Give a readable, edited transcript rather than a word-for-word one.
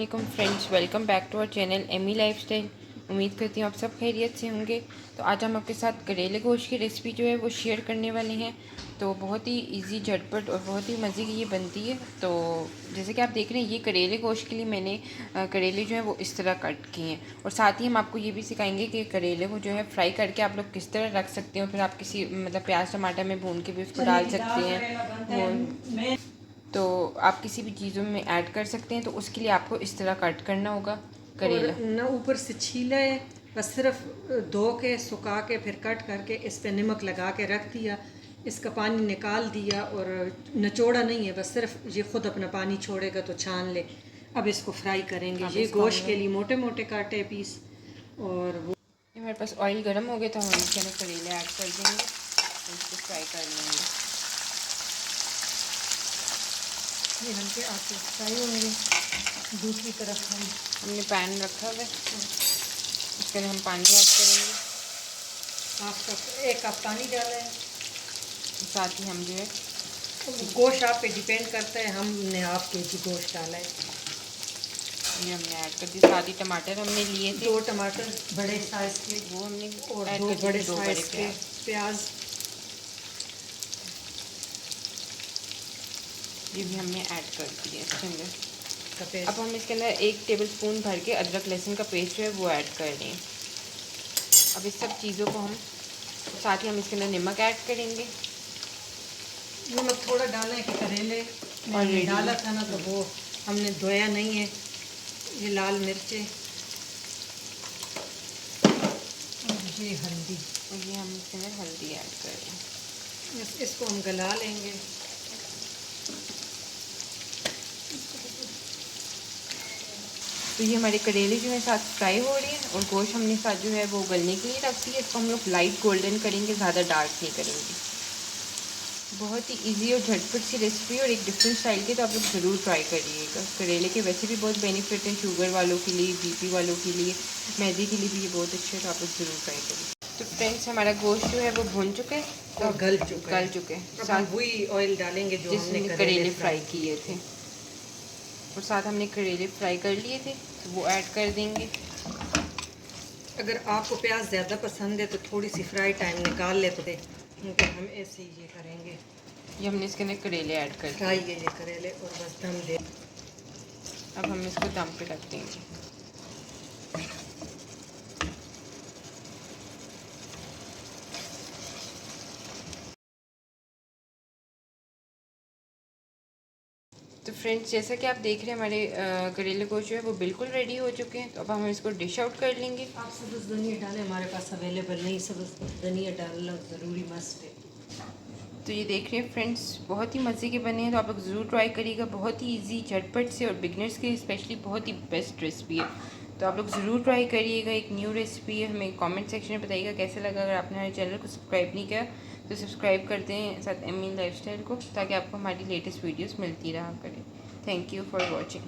अस्सलाम friends, welcome back to our channel Amy lifestyle. उम्मीद करती हूँ आप सब खैरियत से होंगे। तो आज हम आपके साथ करेले गोश्त की रेसिपी जो है वो शेयर करने वाले हैं। तो बहुत ही इजी, झटपट और बहुत ही मज़े की ये बनती है। तो जैसे कि आप देख रहे हैं, ये करेले गोश्त के लिए मैंने करेले जो है वो इस तरह कट किए हैं। और साथ ही हम आपको ये भी सिखाएंगे कि करेले को जो है फ्राई करके आप लोग किस तरह रख सकते हैं। फिर आप किसी प्याज टमाटर में भून के भी उसको डाल सकते हैं। तो आप किसी भी चीज़ों में ऐड कर सकते हैं। तो उसके लिए आपको इस तरह कट करना होगा करेला। और ना ऊपर से छीला है, बस सिर्फ धो के सुखा के फिर कट करके इस पे नमक लगा के रख दिया, इसका पानी निकाल दिया और निचोड़ा नहीं है, बस सिर्फ ये खुद अपना पानी छोड़ेगा तो छान ले। अब इसको फ्राई करेंगे। ये गोश्त के लिए मोटे मोटे काटे पीस। और वो हमारे पास ऑयल गर्म हो गया तो हम इसके अंदर करेले ऐड कर देंगे और इसको फ्राई कर लेंगे। ये हल्के आके फ्राई होंगे। दूसरी तरफ हमने पैन रखा हुआ है, इसके अंदर हम पानी ऐड करेंगे। एक कप पानी डाला है। साथ ही हम जो है गोश्त आप पे डिपेंड करता है, हमने हाफ केजी गोश्त डाला है। ये हमने ऐड कर दी। साथ ही टमाटर हमने लिए थे 2 टमाटर बड़े साइज़ के, वो हमने और ऐड 2 कर बड़े दिए, 2 बड़े साइज़ के प्याज, ये भी हमने ऐड कर दिए इसके अंदर। सफ़ेद। अब हम इसके अंदर 1 टेबलस्पून भर के अदरक लहसुन का पेस्ट जो है वो ऐड कर दें। अब इस सब चीज़ों को हम साथ ही हम इसके अंदर नमक ऐड करेंगे। नमक थोड़ा डाला है कि करेले ऑलरेडी डाला था ना, तो वो हमने धोया नहीं है। ये लाल मिर्चें और ये हल्दी, और ये हम इसके अंदर हल्दी ऐड कर दें। इसको हम गला लेंगे। तो ये हमारे करेले जो है साथ फ्राई हो रही है और गोश्त हमने साथ जो है वो गलने के लिए रख दिया। इसको हम लोग लाइट गोल्डन करेंगे, ज़्यादा डार्क नहीं करेंगे। बहुत ही इजी और झटपट सी रेसिपी और एक डिफरेंट स्टाइल की, तो आप लोग ज़रूर ट्राई करिएगा। करेले के वैसे भी बहुत बेनिफिट है, शुगर वालों के लिए, बीपी वालों के लिए, मैदे के लिए भी ये बहुत अच्छे है। तो आप लोग ज़रूर ट्राई करिए। तो फ्रेंड्स, हमारा गोश्त जो है वो भुन चुके हैं और गल चुके हैं। साथ वही ऑयल डालेंगे जो हमने करेले फ्राई किए थे, और साथ हमने करेले फ्राई कर लिए थे तो वो ऐड कर देंगे। अगर आपको प्याज ज़्यादा पसंद है तो थोड़ी सी फ्राई टाइम निकाल लेते थे, क्योंकि हम ऐसे ही ये करेंगे। ये हमने इसके अंदर करेले ऐड कर फ्राई है ये करेले, और बस दम दे। अब हम इसको दम पे रख देंगे। तो फ्रेंड्स, जैसा कि आप देख रहे हैं, हमारे करेले गोश्त जो है वो बिल्कुल रेडी हो चुके हैं। तो अब हम इसको डिश आउट कर लेंगे। आप सब्ज़ धनिया डालें, हमारे पास अवेलेबल नहीं, सब्ज़ धनिया डालना ज़रूरी मस्ट है। तो ये देख रहे हैं फ्रेंड्स, बहुत ही मज़े के बने हैं। तो आप लोग ज़रूर ट्राई करिएगा। बहुत ही इजी, झटपट से और बिगनर्स के लिए स्पेशली बहुत ही बेस्ट रेसिपी है। तो आप लोग ज़रूर ट्राई करिएगा। एक न्यू रेसिपी है, हमें कमेंट सेक्शन में बताइएगा कैसा लगा। अगर आपने हमारे चैनल को सब्सक्राइब नहीं किया तो सब्सक्राइब करते हैं साथ एमी लाइफस्टाइल को, ताकि आपको हमारी लेटेस्ट वीडियोस मिलती रहा करें। Thank you for watching.